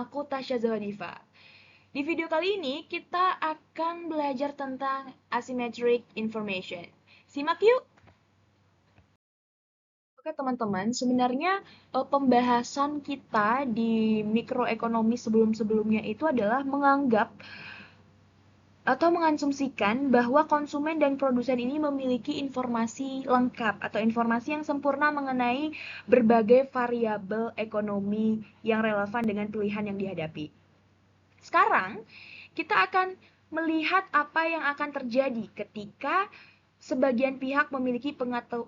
aku Tasya Zawadifa. Di video kali ini kita akan belajar tentang asymmetric information. Simak yuk! Oke teman-teman, sebenarnya pembahasan kita di mikroekonomi sebelum-sebelumnya itu adalah menganggap atau mengasumsikan bahwa konsumen dan produsen ini memiliki informasi lengkap atau informasi yang sempurna mengenai berbagai variabel ekonomi yang relevan dengan pilihan yang dihadapi. Sekarang, kita akan melihat apa yang akan terjadi ketika sebagian pihak memiliki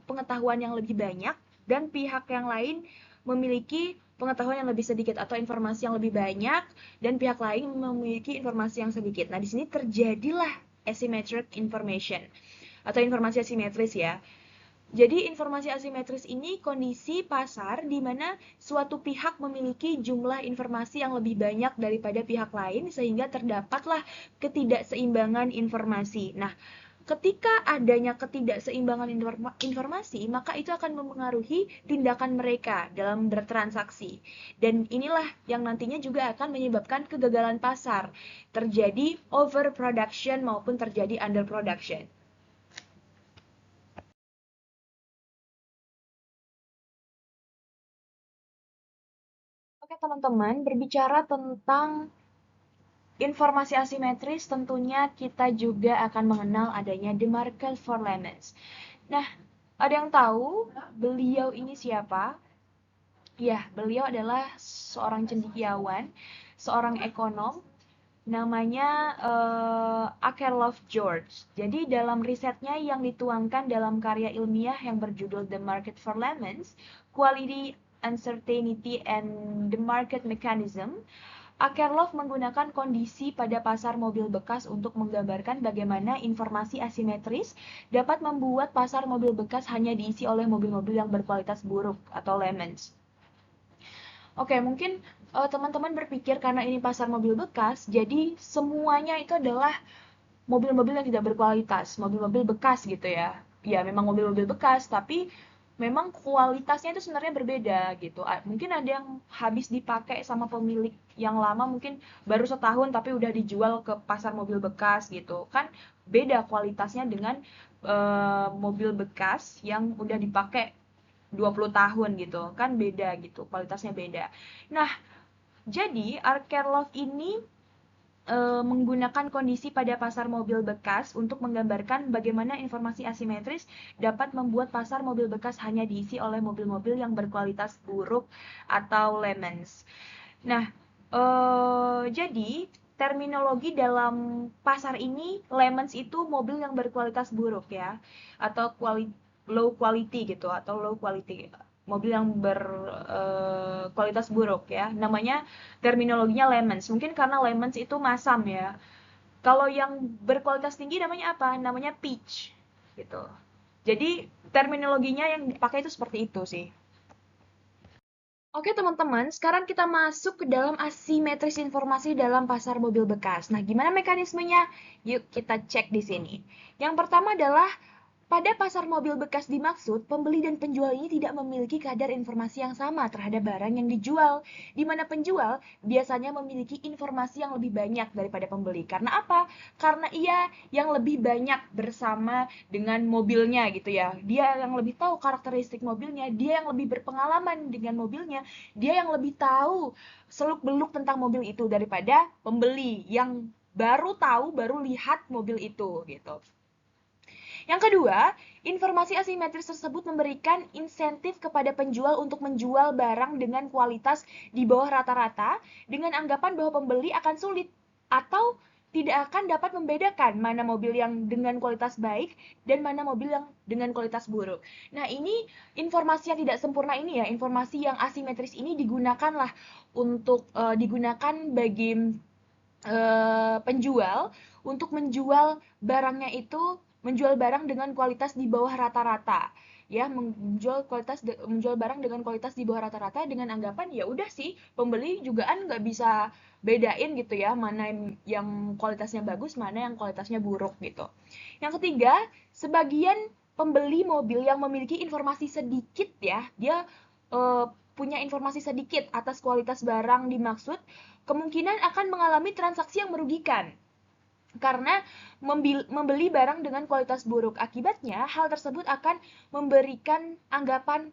pengetahuan yang lebih banyak dan pihak yang lain memiliki pengetahuan yang lebih sedikit atau informasi yang lebih banyak dan pihak lain memiliki informasi yang sedikit. Nah, di sini terjadilah asymmetric information atau informasi asimetris ya. Jadi informasi asimetris ini kondisi pasar di mana suatu pihak memiliki jumlah informasi yang lebih banyak daripada pihak lain sehingga terdapatlah ketidakseimbangan informasi. Nah, ketika adanya ketidakseimbangan informasi, maka itu akan mempengaruhi tindakan mereka dalam bertransaksi. Dan inilah yang nantinya juga akan menyebabkan kegagalan pasar. Terjadi overproduction maupun terjadi underproduction. Oke teman-teman, berbicara tentang informasi asimetris, tentunya kita juga akan mengenal adanya The Market for Lemons. Nah, ada yang tahu beliau ini siapa? Ya, beliau adalah seorang cendekiawan, seorang ekonom, namanya Akerlof George. Jadi dalam risetnya yang dituangkan dalam karya ilmiah yang berjudul The Market for Lemons, Quality, Uncertainty, and the Market Mechanism, Akerlof menggunakan kondisi pada pasar mobil bekas untuk menggambarkan bagaimana informasi asimetris dapat membuat pasar mobil bekas hanya diisi oleh mobil-mobil yang berkualitas buruk atau lemons. Oke, mungkin teman-teman berpikir karena ini pasar mobil bekas, jadi semuanya itu adalah mobil-mobil yang tidak berkualitas, mobil-mobil bekas gitu ya. Ya, memang mobil-mobil bekas, tapi memang kualitasnya itu sebenarnya berbeda gitu. Mungkin ada yang habis dipakai sama pemilik yang lama, mungkin baru setahun tapi udah dijual ke pasar mobil bekas gitu. Kan beda kualitasnya dengan mobil bekas yang udah dipakai 20 tahun gitu. Kan beda gitu, kualitasnya beda. Nah, jadi Arkerlof ini menggunakan kondisi pada pasar mobil bekas untuk menggambarkan bagaimana informasi asimetris dapat membuat pasar mobil bekas hanya diisi oleh mobil-mobil yang berkualitas buruk atau lemons. Nah, jadi terminologi dalam pasar ini lemons itu mobil yang berkualitas buruk ya, atau low quality gitu, atau low quality mobil yang berkualitas buruk ya. Namanya terminologinya lemons. Mungkin karena lemons itu masam ya. Kalau yang berkualitas tinggi namanya apa? Namanya peach gitu. Jadi terminologinya yang dipakai itu seperti itu sih. Oke teman-teman, sekarang kita masuk ke dalam asimetris informasi dalam pasar mobil bekas. Nah, gimana mekanismenya? Yuk kita cek di sini. Yang pertama adalah pada pasar mobil bekas dimaksud, pembeli dan penjual ini tidak memiliki kadar informasi yang sama terhadap barang yang dijual, di mana penjual biasanya memiliki informasi yang lebih banyak daripada pembeli. Karena apa? Karena ia yang lebih banyak bersama dengan mobilnya gitu ya. Dia yang lebih tahu karakteristik mobilnya, dia yang lebih berpengalaman dengan mobilnya, dia yang lebih tahu seluk-beluk tentang mobil itu daripada pembeli yang baru tahu, baru lihat mobil itu gitu. Yang kedua, informasi asimetris tersebut memberikan insentif kepada penjual untuk menjual barang dengan kualitas di bawah rata-rata dengan anggapan bahwa pembeli akan sulit atau tidak akan dapat membedakan mana mobil yang dengan kualitas baik dan mana mobil yang dengan kualitas buruk. Nah, ini informasi yang tidak sempurna ini ya, informasi yang asimetris ini digunakanlah untuk digunakan bagi penjual untuk menjual barangnya itu menjual barang dengan kualitas di bawah rata-rata ya, menjual barang dengan kualitas di bawah rata-rata dengan anggapan ya udah sih pembeli juga kan nggak bisa bedain gitu ya mana yang kualitasnya bagus mana yang kualitasnya buruk gitu. Yang ketiga, sebagian pembeli mobil yang memiliki informasi sedikit ya, dia punya informasi sedikit atas kualitas barang dimaksud, kemungkinan akan mengalami transaksi yang merugikan karena membeli barang dengan kualitas buruk. Akibatnya, hal tersebut akan memberikan anggapan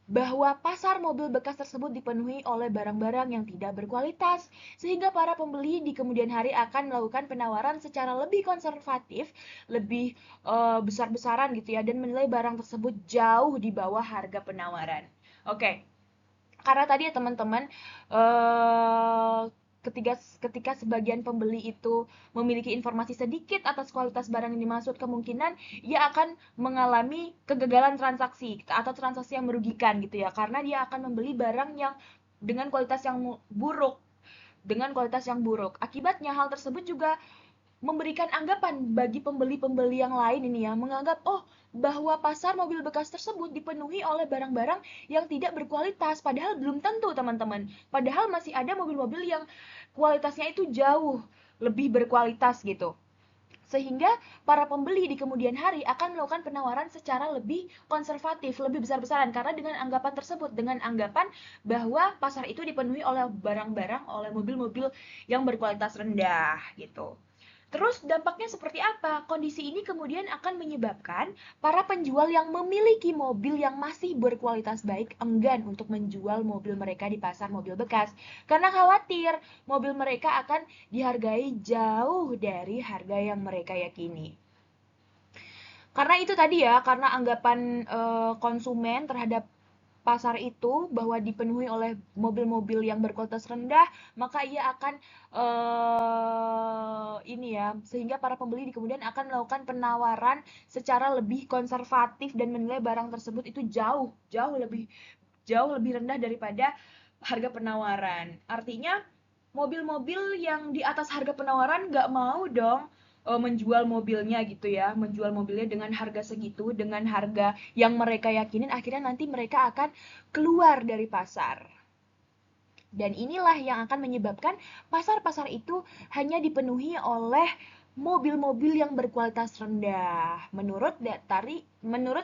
bahwa pasar mobil bekas tersebut dipenuhi oleh barang-barang yang tidak berkualitas, sehingga para pembeli di kemudian hari akan melakukan penawaran secara lebih konservatif, lebih besar-besaran gitu ya, dan menilai barang tersebut jauh di bawah harga penawaran. Oke, karena tadi ya teman-teman, ketika sebagian pembeli itu memiliki informasi sedikit atas kualitas barang yang dimaksud, kemungkinan ia akan mengalami kegagalan transaksi atau transaksi yang merugikan gitu ya, karena dia akan membeli barang yang dengan kualitas yang buruk, Akibatnya hal tersebut juga memberikan anggapan bagi pembeli-pembeli yang lain ini ya, menganggap bahwa pasar mobil bekas tersebut dipenuhi oleh barang-barang yang tidak berkualitas, padahal belum tentu teman-teman. Padahal masih ada mobil-mobil yang kualitasnya itu jauh lebih berkualitas gitu. Sehingga para pembeli di kemudian hari akan melakukan penawaran secara lebih konservatif, lebih besar-besaran karena dengan anggapan tersebut, dengan anggapan bahwa pasar itu dipenuhi oleh barang-barang, oleh mobil-mobil yang berkualitas rendah gitu. Terus dampaknya seperti apa? Kondisi ini kemudian akan menyebabkan para penjual yang memiliki mobil yang masih berkualitas baik enggan untuk menjual mobil mereka di pasar mobil bekas karena khawatir mobil mereka akan dihargai jauh dari harga yang mereka yakini. Karena itu tadi ya, karena anggapan konsumen terhadap pasar itu bahwa dipenuhi oleh mobil-mobil yang berkualitas rendah, maka ia akan ini ya, sehingga para pembeli di kemudian akan melakukan penawaran secara lebih konservatif dan menilai barang tersebut itu jauh lebih rendah daripada harga penawaran. Artinya mobil-mobil yang di atas harga penawaran nggak mau dong menjual mobilnya gitu ya, menjual mobilnya dengan harga segitu, dengan harga yang mereka yakinin, akhirnya nanti mereka akan keluar dari pasar. Dan inilah yang akan menyebabkan pasar-pasar itu hanya dipenuhi oleh mobil-mobil yang berkualitas rendah. Menurut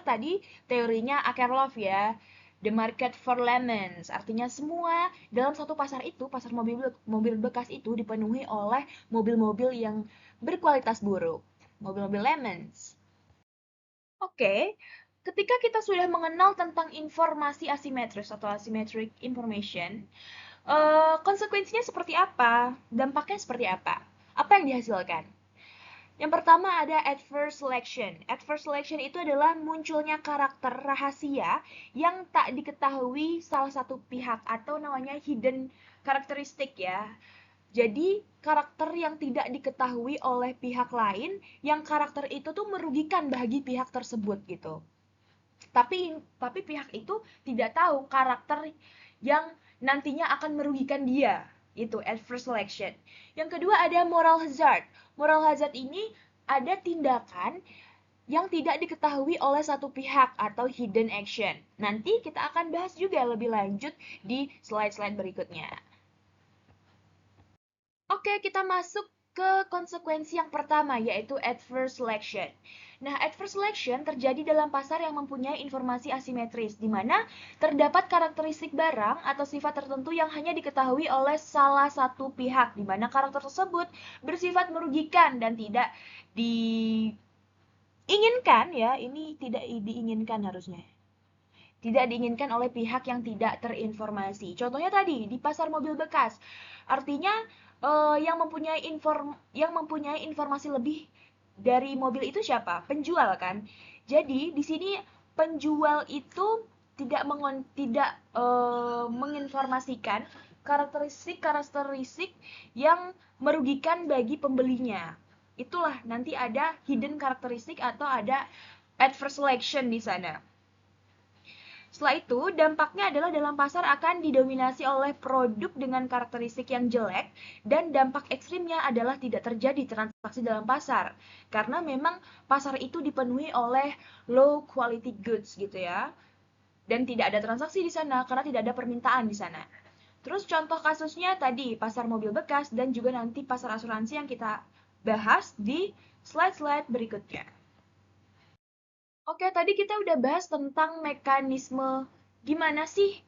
tadi teorinya Akerlof ya, the market for lemons. Artinya semua dalam satu pasar itu, pasar mobil bekas itu dipenuhi oleh mobil-mobil yang berkualitas buruk, mobil-mobil lemons. Oke, ketika kita sudah mengenal tentang informasi asimetris atau asymmetric information, konsekuensinya seperti apa? Dampaknya seperti apa? Apa yang dihasilkan? Yang pertama ada adverse selection. Adverse selection itu adalah munculnya karakter rahasia yang tak diketahui salah satu pihak atau namanya hidden karakteristik ya. Jadi karakter yang tidak diketahui oleh pihak lain yang karakter itu tuh merugikan bagi pihak tersebut gitu. Tapi pihak itu tidak tahu karakter yang nantinya akan merugikan dia. Itu adverse selection. Yang kedua ada moral hazard. Moral hazard ini ada tindakan yang tidak diketahui oleh satu pihak atau hidden action. Nanti kita akan bahas juga lebih lanjut di slide-slide berikutnya. Oke, kita masuk ke konsekuensi yang pertama, yaitu adverse selection. Nah, adverse selection terjadi dalam pasar yang mempunyai informasi asimetris, di mana terdapat karakteristik barang atau sifat tertentu yang hanya diketahui oleh salah satu pihak, di mana karakter tersebut bersifat merugikan dan tidak diinginkan, ya, ini tidak diinginkan harusnya. Tidak diinginkan oleh pihak yang tidak terinformasi. Contohnya tadi, di pasar mobil bekas. Artinya, yang mempunyai informasi lebih dari mobil itu siapa? Penjual kan. Jadi di sini penjual itu tidak menginformasikan karakteristik yang merugikan bagi pembelinya. Itulah nanti ada hidden karakteristik atau ada adverse selection di sana. Setelah itu, dampaknya adalah dalam pasar akan didominasi oleh produk dengan karakteristik yang jelek dan dampak ekstrimnya adalah tidak terjadi transaksi dalam pasar. Karena memang pasar itu dipenuhi oleh low quality goods gitu ya. Dan tidak ada transaksi di sana karena tidak ada permintaan di sana. Terus contoh kasusnya tadi pasar mobil bekas dan juga nanti pasar asuransi yang kita bahas di slide-slide berikutnya. Oke, tadi kita udah bahas tentang mekanisme gimana sih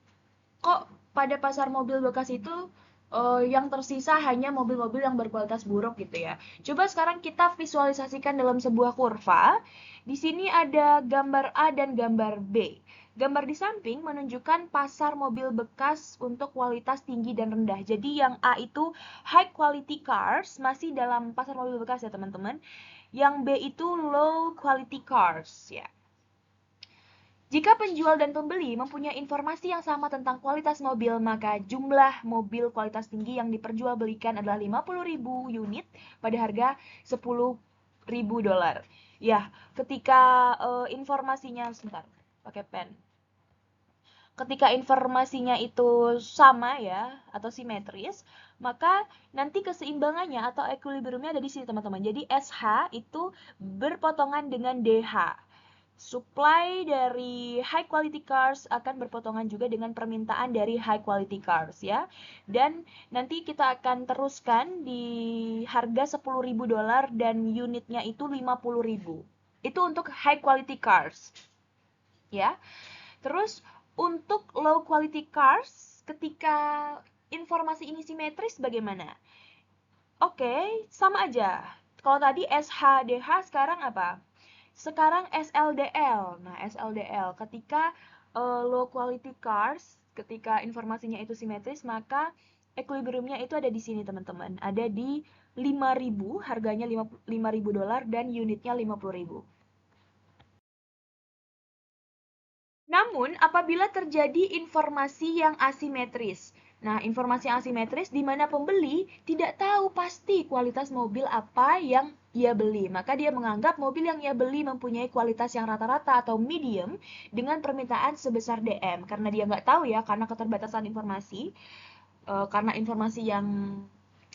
kok pada pasar mobil bekas itu yang tersisa hanya mobil-mobil yang berkualitas buruk gitu ya. Coba sekarang kita visualisasikan dalam sebuah kurva. Di sini ada gambar A dan gambar B. Gambar di samping menunjukkan pasar mobil bekas untuk kualitas tinggi dan rendah. Jadi yang A itu high quality cars, masih dalam pasar mobil bekas ya teman-teman. Yang B itu low quality cars ya. Jika penjual dan pembeli mempunyai informasi yang sama tentang kualitas mobil, maka jumlah mobil kualitas tinggi yang diperjualbelikan adalah 50.000 unit pada harga 10.000 dolar. Ya, ketika informasinya sebentar, pakai pen. Ketika informasinya itu sama ya atau simetris, maka nanti keseimbangannya atau equilibriumnya ada di sini teman-teman. Jadi SH itu berpotongan dengan DH. Supply dari high quality cars akan berpotongan juga dengan permintaan dari high quality cars ya. Dan nanti kita akan teruskan di harga 10.000 dolar dan unitnya itu 50.000. Itu untuk high quality cars. Ya. Terus untuk low quality cars ketika informasi ini simetris bagaimana? Oke, sama aja. Kalau tadi SHDH sekarang apa? Sekarang SLDL. Nah, SLDL ketika low quality cars, ketika informasinya itu simetris, maka equilibriumnya itu ada di sini, teman-teman. Ada di 5.000, harganya 5.000 dolar dan unitnya 50.000. Namun, apabila terjadi informasi yang asimetris. Nah, informasi yang asimetris di mana pembeli tidak tahu pasti kualitas mobil apa yang ia beli. Maka dia menganggap mobil yang ia beli mempunyai kualitas yang rata-rata atau medium dengan permintaan sebesar DM. Karena dia nggak tahu ya, karena keterbatasan informasi, karena informasi yang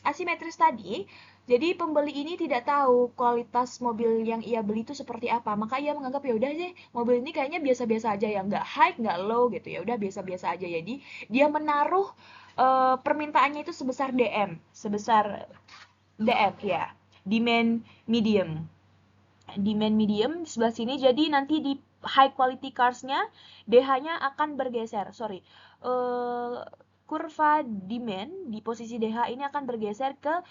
asimetris tadi, jadi pembeli ini tidak tahu kualitas mobil yang ia beli itu seperti apa. Maka ia menganggap ya udah deh, mobil ini kayaknya biasa-biasa aja ya, nggak high, nggak low gitu ya. Udah biasa-biasa aja. Jadi dia menaruh permintaannya itu sebesar DM, sebesar DF ya. Demand medium. Demand medium di sebelah sini. Jadi nanti di high quality cars-nya DH-nya akan bergeser. Sorry. Kurva demand di posisi DH ini akan bergeser ke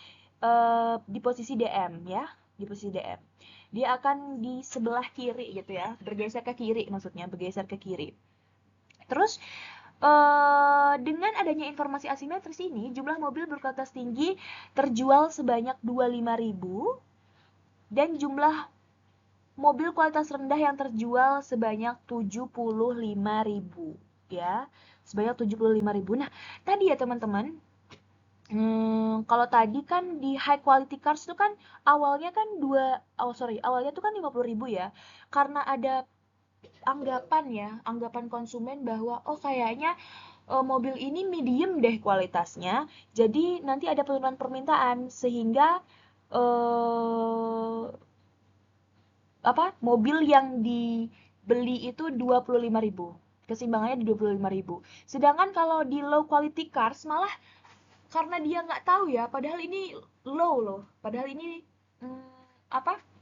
di posisi DM ya, di posisi DM. Dia akan di sebelah kiri gitu ya, bergeser ke kiri maksudnya, bergeser ke kiri. Terus dengan adanya informasi asimetris ini, jumlah mobil berkualitas tinggi terjual sebanyak 25.000 dan jumlah mobil kualitas rendah yang terjual sebanyak 75.000 ya. Sebanyak 75.000. Nah, tadi ya teman-teman, kalau tadi kan di high quality cars itu kan awalnya kan awalnya tuh kan 50.000 ya. Karena ada anggapan ya, anggapan konsumen bahwa oh kayaknya mobil ini medium deh kualitasnya. Jadi nanti ada penurunan permintaan sehingga eh mobil yang dibeli itu 25.000. Keseimbangannya di 25.000. Sedangkan kalau di low quality cars malah karena dia nggak tahu ya, padahal ini low loh, padahal ini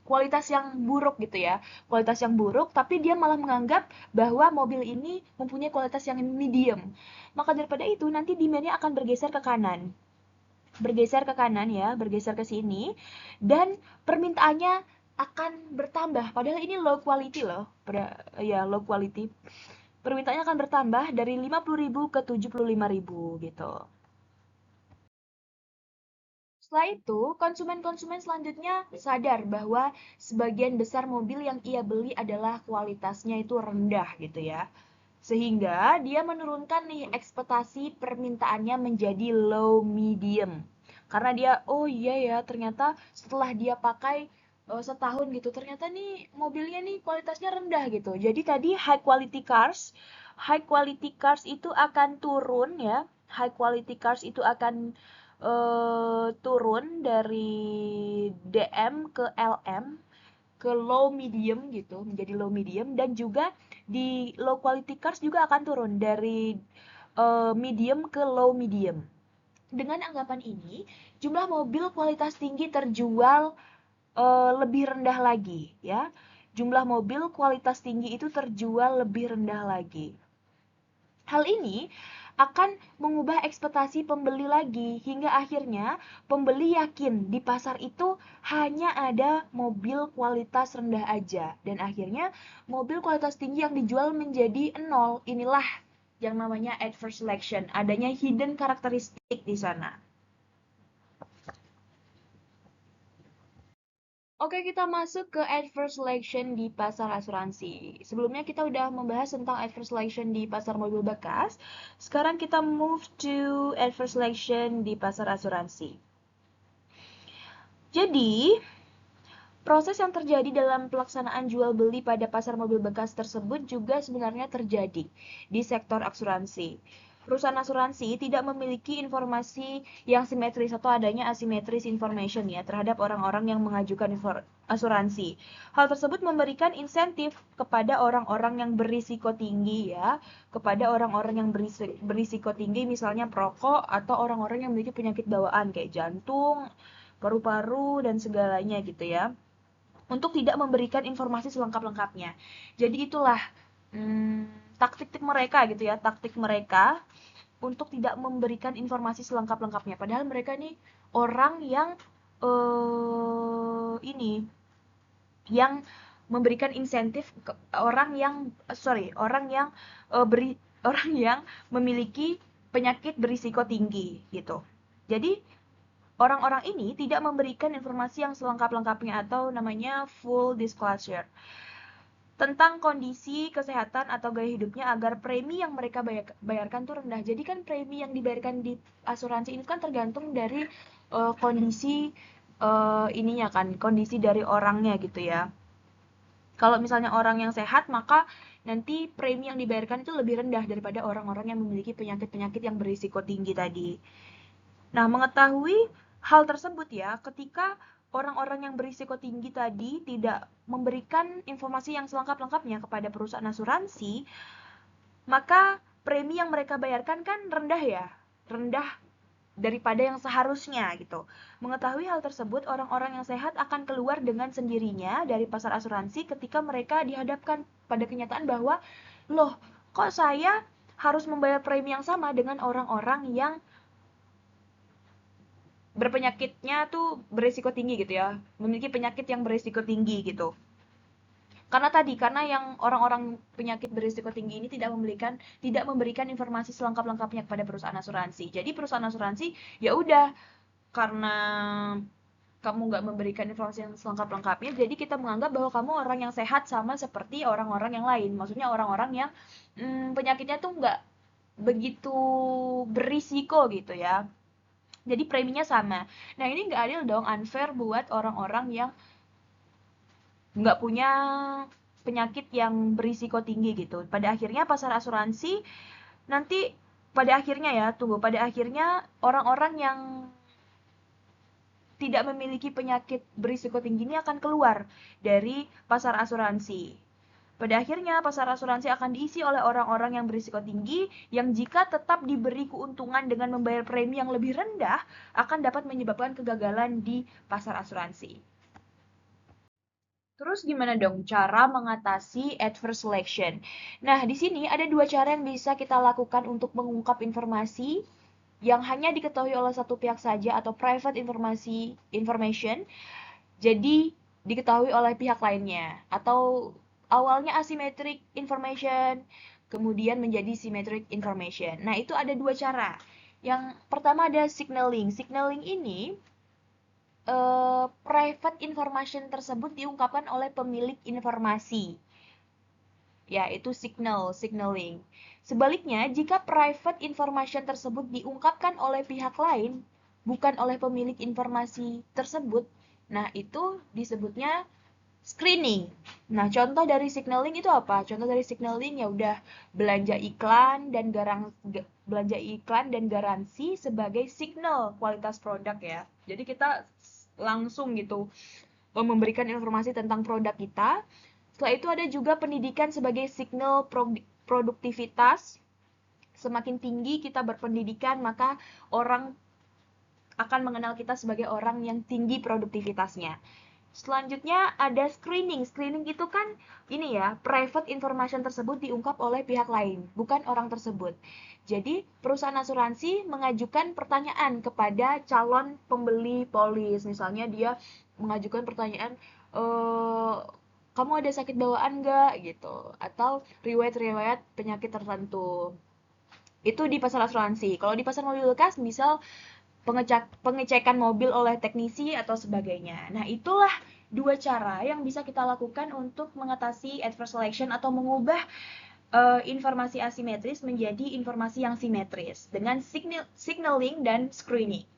kualitas yang buruk gitu ya, kualitas yang buruk, tapi dia malah menganggap bahwa mobil ini mempunyai kualitas yang medium. Maka daripada itu nanti demandnya akan bergeser ke kanan, bergeser ke sini, dan permintaannya akan bertambah. Padahal ini low quality loh, low quality. Permintaannya akan bertambah dari 50.000 ke 75.000 gitu. Setelah itu, konsumen-konsumen selanjutnya sadar bahwa sebagian besar mobil yang ia beli adalah kualitasnya itu rendah gitu ya. Sehingga dia menurunkan nih ekspektasi permintaannya menjadi low medium. Karena dia, oh iya ya, ternyata setelah dia pakai setahun gitu, ternyata nih mobilnya nih kualitasnya rendah gitu. Jadi tadi high quality cars itu akan turun ya. High quality cars itu akan turun dari DM ke LM ke low medium gitu, menjadi low medium, dan juga di low quality cars juga akan turun dari medium ke low medium. Dengan anggapan ini, jumlah mobil kualitas tinggi terjual lebih rendah lagi ya. Jumlah mobil kualitas tinggi itu terjual lebih rendah lagi. Hal ini akan mengubah ekspektasi pembeli lagi, hingga akhirnya pembeli yakin di pasar itu hanya ada mobil kualitas rendah aja, dan akhirnya mobil kualitas tinggi yang dijual menjadi nol. Inilah yang namanya adverse selection, adanya hidden karakteristik di sana. Oke, kita masuk ke adverse selection di pasar asuransi. Sebelumnya kita udah membahas tentang adverse selection di pasar mobil bekas. Sekarang kita move to adverse selection di pasar asuransi. Jadi, proses yang terjadi dalam pelaksanaan jual beli pada pasar mobil bekas tersebut juga sebenarnya terjadi di sektor asuransi. Perusahaan asuransi tidak memiliki informasi yang simetris atau adanya asimetris information ya terhadap orang-orang yang mengajukan asuransi. Hal tersebut memberikan insentif kepada orang-orang yang berisiko tinggi ya, kepada orang-orang yang berisiko tinggi misalnya perokok atau orang-orang yang memiliki penyakit bawaan kayak jantung, paru-paru dan segalanya gitu ya, untuk tidak memberikan informasi selengkap-lengkapnya. Jadi itulah taktik mereka gitu ya, taktik mereka untuk tidak memberikan informasi selengkap-lengkapnya. Padahal mereka nih orang yang ini yang memberikan insentif ke orang yang beri orang yang memiliki penyakit berisiko tinggi gitu. Jadi orang-orang ini tidak memberikan informasi yang selengkap-lengkapnya atau namanya full disclosure tentang kondisi kesehatan atau gaya hidupnya agar premi yang mereka bayarkan tuh rendah. Jadi kan premi yang dibayarkan di asuransi ini kan tergantung dari kondisi ininya kan, kondisi dari orangnya gitu ya. Kalau misalnya orang yang sehat, maka nanti premi yang dibayarkan itu lebih rendah daripada orang-orang yang memiliki penyakit-penyakit yang berisiko tinggi tadi. Nah, mengetahui hal tersebut ya, ketika orang-orang yang berisiko tinggi tadi tidak memberikan informasi yang selengkap-lengkapnya kepada perusahaan asuransi, maka premi yang mereka bayarkan kan rendah ya, rendah daripada yang seharusnya gitu. Mengetahui hal tersebut, orang-orang yang sehat akan keluar dengan sendirinya dari pasar asuransi ketika mereka dihadapkan pada kenyataan bahwa, loh, kok saya harus membayar premi yang sama dengan orang-orang yang berpenyakitnya tuh berisiko tinggi gitu ya, memiliki penyakit yang berisiko tinggi gitu. Karena yang orang-orang penyakit berisiko tinggi ini tidak memberikan informasi selengkap-lengkapnya kepada perusahaan asuransi. Jadi perusahaan asuransi ya udah, karena kamu nggak memberikan informasi yang selengkap-lengkapnya, jadi kita menganggap bahwa kamu orang yang sehat sama seperti orang-orang yang lain. Maksudnya orang-orang yang penyakitnya tuh nggak begitu berisiko gitu ya. Jadi preminya sama. Nah, ini nggak adil dong, unfair buat orang-orang yang nggak punya penyakit yang berisiko tinggi gitu. Pada akhirnya pasar asuransi nanti pada akhirnya orang-orang yang tidak memiliki penyakit berisiko tinggi ini akan keluar dari pasar asuransi. Pada akhirnya, pasar asuransi akan diisi oleh orang-orang yang berisiko tinggi yang jika tetap diberi keuntungan dengan membayar premi yang lebih rendah, akan dapat menyebabkan kegagalan di pasar asuransi. Terus gimana dong cara mengatasi adverse selection? Nah, di sini ada dua cara yang bisa kita lakukan untuk mengungkap informasi yang hanya diketahui oleh satu pihak saja atau private information, jadi diketahui oleh pihak lainnya, atau awalnya asymmetric information kemudian menjadi symmetric information. Nah, itu ada dua cara. Yang pertama ada signaling. Signaling ini private information tersebut diungkapkan oleh pemilik informasi, yaitu signaling. Sebaliknya, jika private information tersebut diungkapkan oleh pihak lain, bukan oleh pemilik informasi tersebut, nah itu disebutnya screening. Nah, contoh dari signaling itu apa? Contoh dari signaling ya udah belanja iklan dan garansi sebagai signal kualitas produk ya. Jadi kita langsung gitu memberikan informasi tentang produk kita. Setelah itu ada juga pendidikan sebagai signal produktivitas. Semakin tinggi kita berpendidikan, maka orang akan mengenal kita sebagai orang yang tinggi produktivitasnya. Selanjutnya ada screening. Screening itu kan ini ya, private information tersebut diungkap oleh pihak lain, bukan orang tersebut. Jadi, perusahaan asuransi mengajukan pertanyaan kepada calon pembeli polis. Misalnya dia mengajukan pertanyaan, eh kamu ada sakit bawaan nggak gitu, atau riwayat-riwayat penyakit tertentu. Itu di pasar asuransi. Kalau di pasar mobil bekas, misal pengecekan mobil oleh teknisi atau sebagainya. Nah, itulah dua cara yang bisa kita lakukan untuk mengatasi adverse selection atau mengubah informasi asimetris menjadi informasi yang simetris dengan signaling dan screening.